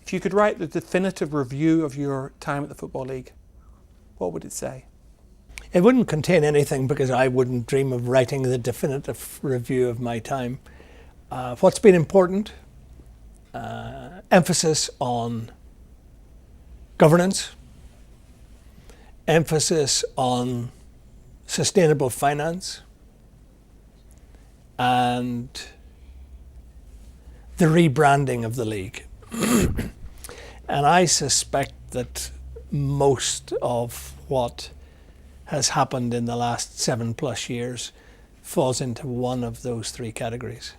If you could write the definitive review of your time at the Football League, what would it say? It wouldn't contain anything because I wouldn't dream of writing the definitive review of my time. What's been important? Emphasis on governance, emphasis on sustainable finance, and the rebranding of the league. And I suspect that most of what has happened in the last 7+ years falls into one of those three categories.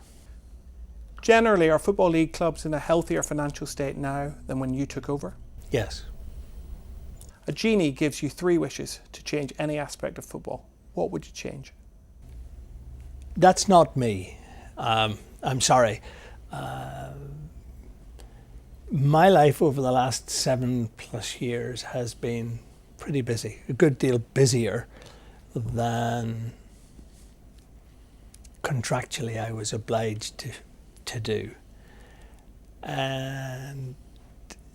Generally, are Football League clubs in a healthier financial state now than when you took over? Yes. A genie gives you 3 wishes to change any aspect of football. What would you change? That's not me. I'm sorry. My life over the last 7+ years has been pretty busy, a good deal busier than contractually I was obliged to do. And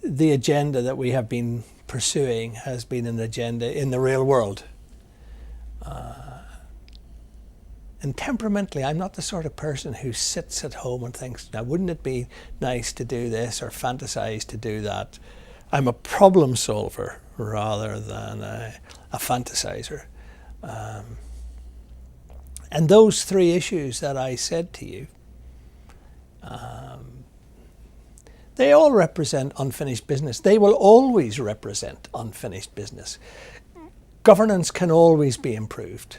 the agenda that we have been pursuing has been an agenda in the real world. And temperamentally, I'm not the sort of person who sits at home and thinks, now wouldn't it be nice to do this or fantasize to do that? I'm a problem solver rather than a fantasizer. And those 3 issues that I said to you, they all represent unfinished business. They will always represent unfinished business. Governance can always be improved.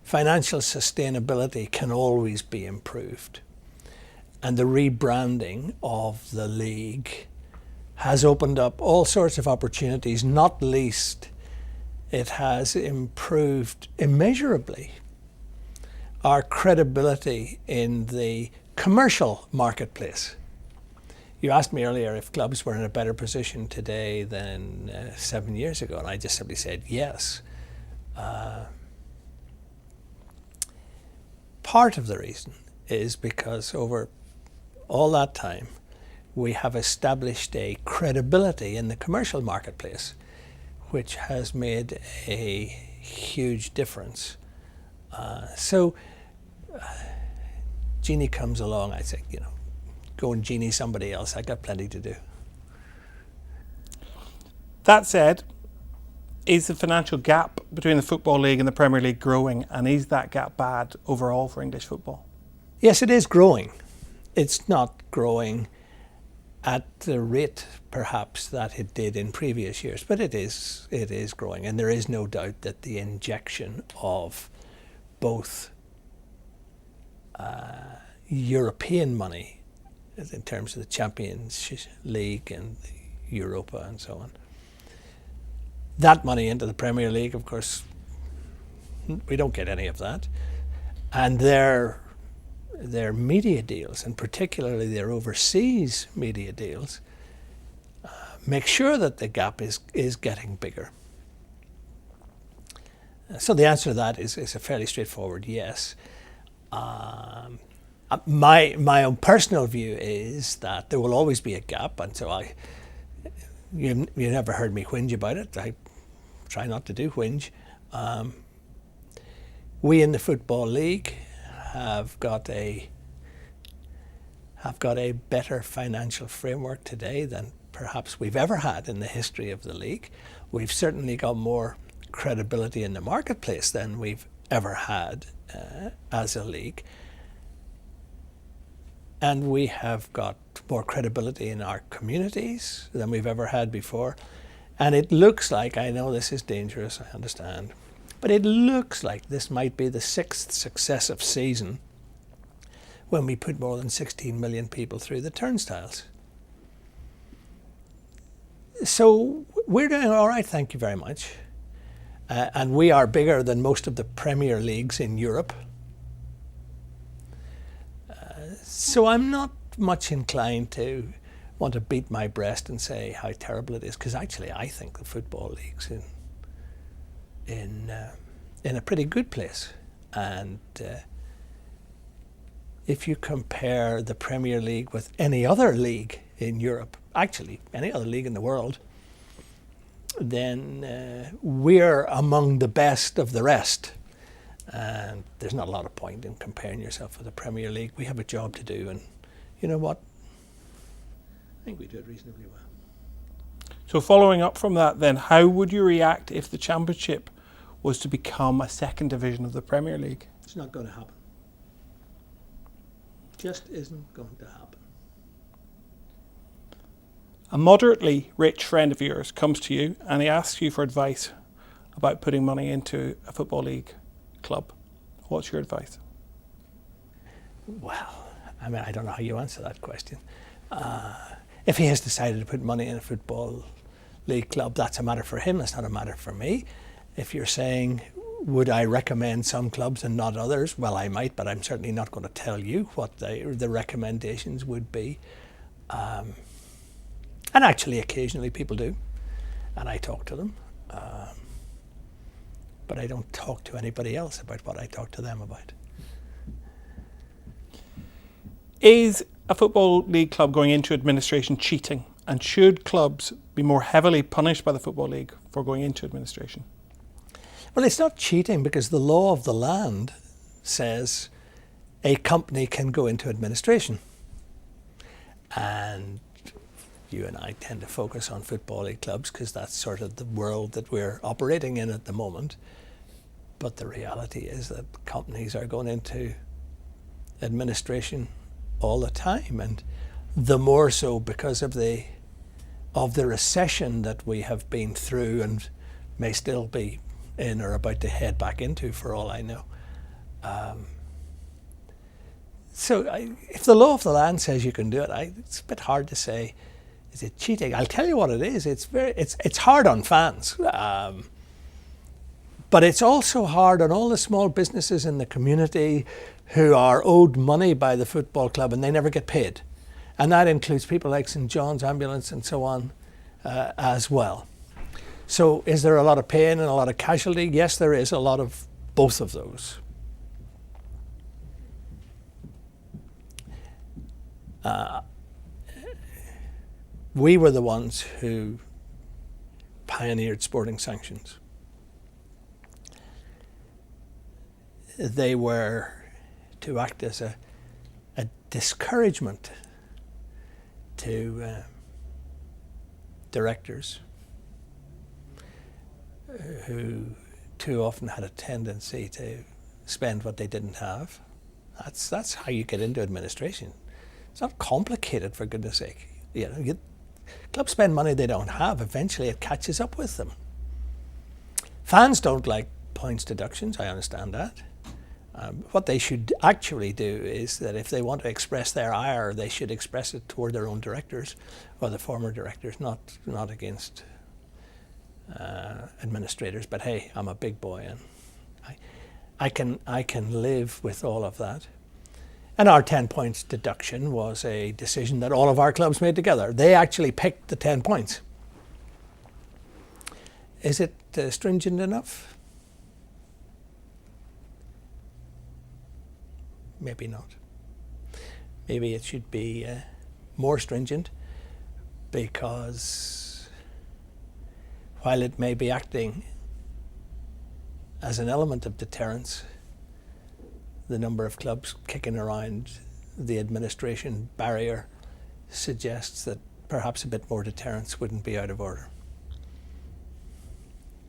Financial sustainability can always be improved. And the rebranding of the league has opened up all sorts of opportunities, not least it has improved immeasurably our credibility in the commercial marketplace. You asked me earlier if clubs were in a better position today than 7 years ago, and I just simply said yes. Part of the reason is because over all that time, we have established a credibility in the commercial marketplace, which has made a huge difference. So, Genie comes along, I say, go and genie somebody else. I got plenty to do. That said, is the financial gap between the Football League and the Premier League growing, and is that gap bad overall for English football? Yes, it is growing. It's not growing at the rate perhaps that it did in previous years, but it is growing, and there is no doubt that the injection of both European money in terms of the Champions League and the Europa and so on, that money into the Premier League, of course, we don't get any of that, and their media deals, and particularly their overseas media deals, make sure that the gap is getting bigger. So the answer to that is a fairly straightforward yes. My own personal view is that there will always be a gap, and so you never heard me whinge about it. I try not to do whinge. We in the Football League have got a better financial framework today than perhaps we've ever had in the history of the league. We've certainly got more credibility in the marketplace than we've ever had as a league. And we have got more credibility in our communities than we've ever had before. And it looks like, I know this is dangerous, I understand, but it looks like this might be the 6th successive season when we put more than 16 million people through the turnstiles. So we're doing all right, thank you very much. And we are bigger than most of the Premier Leagues in Europe. So I'm not much inclined to want to beat my breast and say how terrible it is, because actually I think the Football League's in a pretty good place. And if you compare the Premier League with any other league in Europe, actually any other league in the world, then we're among the best of the rest. And there's not a lot of point in comparing yourself with the Premier League. We have a job to do, and you know what? I think we do it reasonably well. So following up from that then, how would you react if the Championship was to become a second division of the Premier League? It's not going to happen. Just isn't going to happen. A moderately rich friend of yours comes to you and he asks you for advice about putting money into a Football League club. What's your advice? Well, I mean, I don't know how you answer that question. If he has decided to put money in a Football League club, that's a matter for him, it's not a matter for me. If you're saying, would I recommend some clubs and not others? Well, I might, but I'm certainly not going to tell you what the recommendations would be. And actually, occasionally people do, and I talk to them. But I don't talk to anybody else about what I talk to them about. Is a Football League club going into administration cheating? And should clubs be more heavily punished by the Football League for going into administration? Well, it's not cheating because the law of the land says a company can go into administration. And you and I tend to focus on Football League clubs because that's sort of the world that we're operating in at the moment. But the reality is that companies are going into administration all the time, and the more so because of the recession that we have been through and may still be in or about to head back into, for all I know. If the law of the land says you can do it, it's a bit hard to say, is it cheating? I'll tell you what it is. It's hard on fans. But it's also hard on all the small businesses in the community who are owed money by the football club and they never get paid. And that includes people like St. John's Ambulance and so on as well. So is there a lot of pain and a lot of casualty? Yes, there is a lot of both of those. We were the ones who pioneered sporting sanctions. They were to act as a discouragement to directors who too often had a tendency to spend what they didn't have. That's how you get into administration. It's not complicated, for goodness sake. Clubs spend money they don't have. Eventually it catches up with them. Fans don't like points deductions, I understand that. What they should actually do is that if they want to express their ire, they should express it toward their own directors or the former directors, not against administrators. But hey, I'm a big boy and I can live with all of that. And our 10 points deduction was a decision that all of our clubs made together. They actually picked the 10 points. Is it stringent enough? Maybe not. Maybe it should be more stringent, because while it may be acting as an element of deterrence, the number of clubs kicking around the administration barrier suggests that perhaps a bit more deterrence wouldn't be out of order.